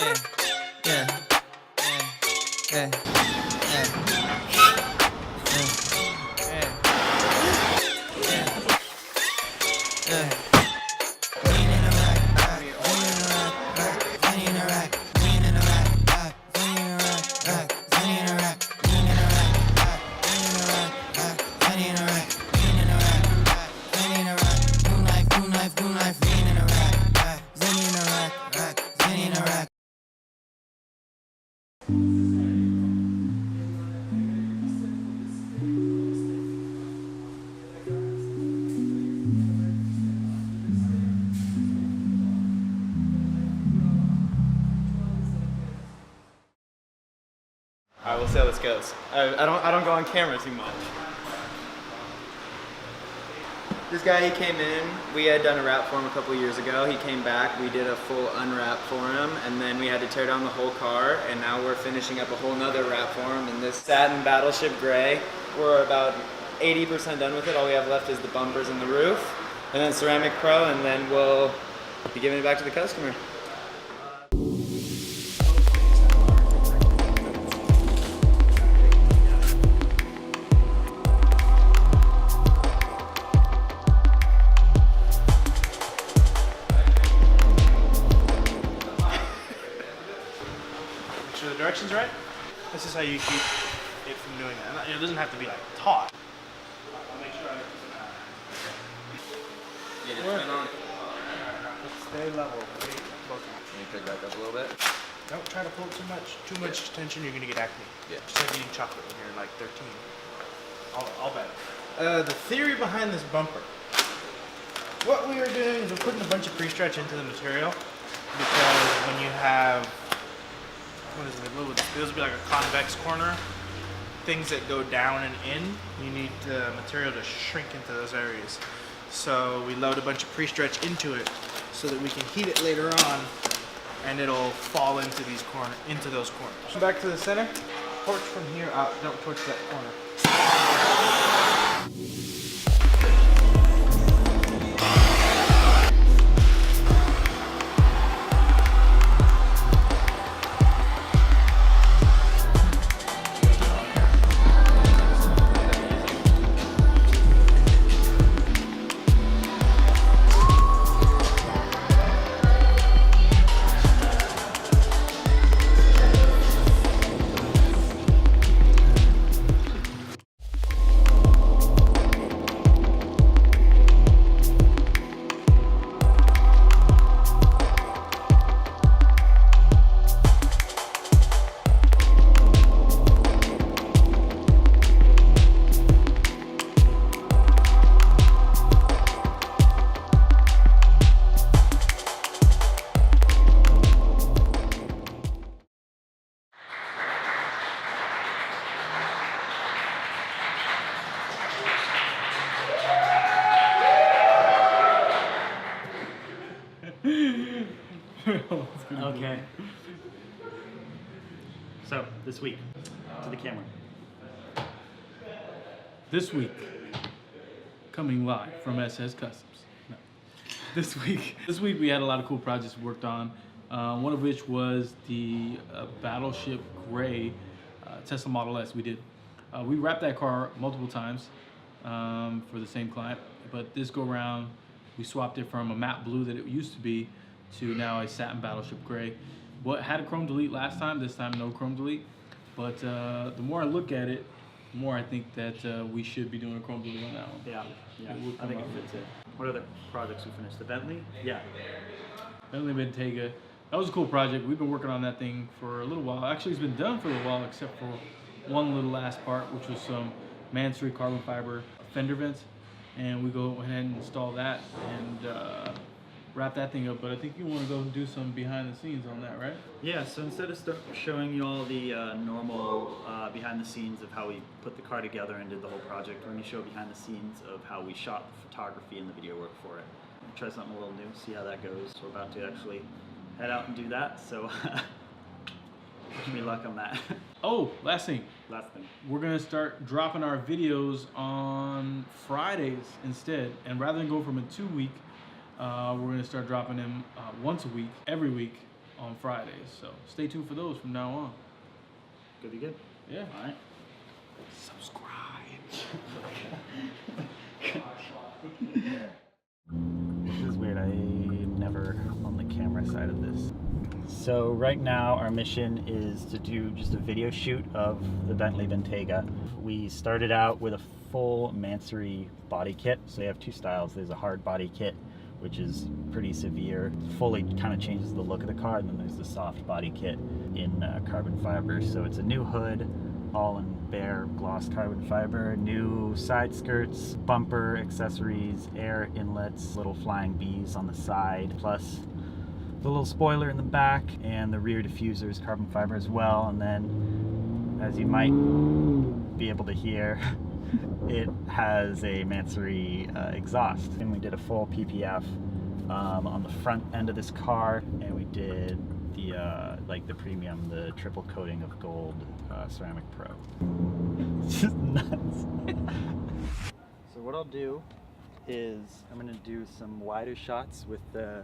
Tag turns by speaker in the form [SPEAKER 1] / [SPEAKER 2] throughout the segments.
[SPEAKER 1] yeah, yeah, yeah.
[SPEAKER 2] Alright, we'll see how this goes. I don't go on camera too much. This guy, he came in, we had done a wrap for him a couple years ago. He came back, we did a full unwrap for him, and then we had to tear down the whole car, and now we're finishing up a whole nother wrap for him in this satin battleship gray. We're about 80% done with it. All we have left is the bumpers and the roof, and then ceramic pro, and then we'll be giving it back to the customer.
[SPEAKER 3] The directions right. This is how you keep it from doing that. It doesn't have to be like taut. I'll make sure I
[SPEAKER 1] Get it turn on.
[SPEAKER 3] stay level.
[SPEAKER 1] Can you pick back up a little bit?
[SPEAKER 3] Don't try to pull too much tension. You're gonna get acne.
[SPEAKER 1] Yeah.
[SPEAKER 3] Just like eating chocolate when you're like 13. I'll bet. The theory behind this bumper. What we are doing is we're putting a bunch of pre-stretch into the material because when you have what is it? This would be like a convex corner. Things that go down and in, you need the material to shrink into those areas. So we load a bunch of pre-stretch into it so that we can heat it later on, and it'll fall into those corners. Back to the center. Torch from here out. Don't torch that corner.
[SPEAKER 4] Okay. So, this week, to the camera.
[SPEAKER 5] This week, coming live from SS Customs. No. This week we had a lot of cool projects we worked on. One of which was the Battleship Gray Tesla Model S we did. We wrapped that car multiple times for the same client, but this go around we swapped it from a matte blue that it used to be to now a satin Battleship Gray. What had a chrome delete last time, this time no chrome delete. But the more I look at it, the more I think that we should be doing a chrome delete on that one.
[SPEAKER 4] Yeah, I think it fits it. What other projects we finished? The Bentley? Yeah.
[SPEAKER 5] Bentley Bentayga. That was a cool project. We've been working on that thing for a little while. Actually, it's been done for a little while, except for one little last part, which was some Mansory carbon fiber fender vents. And we go ahead and install that and wrap that thing up. But I think you want to go and do some behind the scenes on that, right?
[SPEAKER 4] Yeah, so instead of showing you all the normal behind the scenes of how we put the car together and did the whole project, we're going to show behind the scenes of how we shot the photography and the video work for it. Try something a little new, see how that goes. We're about to actually head out and do that, so wish me luck on that.
[SPEAKER 5] Oh, last thing.
[SPEAKER 4] Last thing.
[SPEAKER 5] We're going to start dropping our videos on Fridays instead. And rather than go from a 2-week, we're going to start dropping them once a week, every week, on Fridays. So stay tuned for those from now on.
[SPEAKER 4] Good to be good.
[SPEAKER 5] Yeah.
[SPEAKER 4] All right.
[SPEAKER 5] Subscribe.
[SPEAKER 4] This is weird. I'm never on the camera side of this. So right now our mission is to do just a video shoot of the Bentley Bentayga. We started out with a full Mansory body kit. So they have two styles. There's a hard body kit, which is pretty severe, fully kind of changes the look of the car, and then there's the soft body kit in carbon fiber. So it's a new hood, all in bare gloss carbon fiber, new side skirts, bumper accessories, air inlets, little flying Bs on the side, plus the little spoiler in the back, and the rear diffuser is carbon fiber as well. And then, as you might be able to hear, it has a Mansory exhaust. And we did a full PPF on the front end of this car, and we did the like the premium, the triple coating of gold ceramic pro. It's just nuts. So what I'll do is I'm gonna do some wider shots with the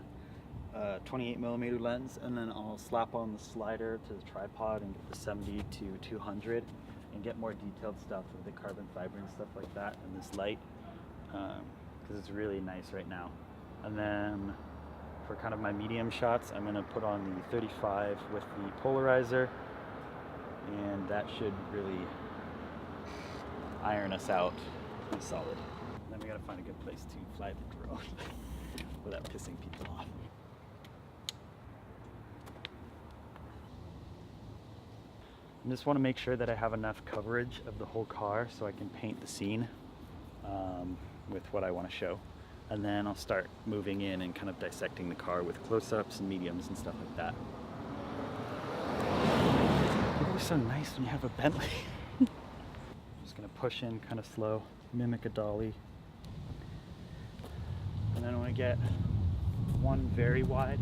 [SPEAKER 4] 28mm lens, and then I'll slap on the slider to the tripod and get the 70 to 200 and get more detailed stuff with the carbon fiber and stuff like that in this light, because it's really nice right now. And then for kind of my medium shots, I'm going to put on the 35 with the polarizer, and that should really iron us out pretty solid. And then we got to find a good place to fly the drone without pissing people off. I just want to make sure that I have enough coverage of the whole car so I can paint the scene with what I want to show. And then I'll start moving in and kind of dissecting the car with close-ups and mediums and stuff like that. People are so nice when you have a Bentley. Just going to push in kind of slow, mimic a dolly. And then I want to get one very wide.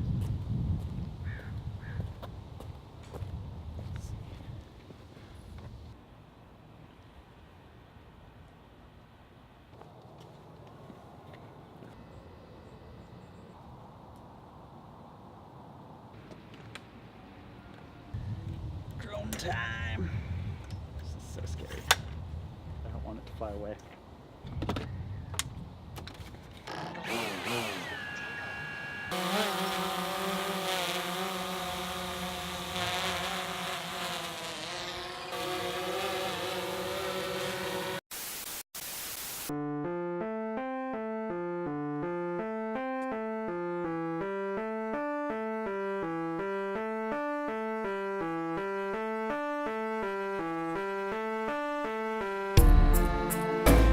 [SPEAKER 4] Drone time! This is so scary. I don't want it to fly away.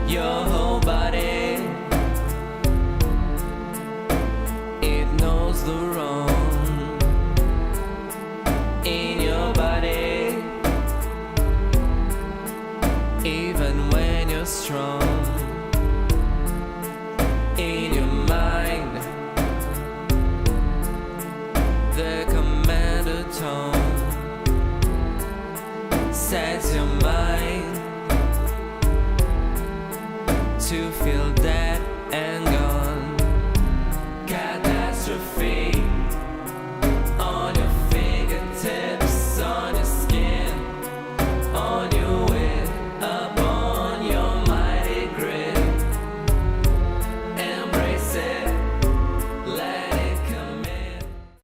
[SPEAKER 6] Your whole body, it knows the wrong.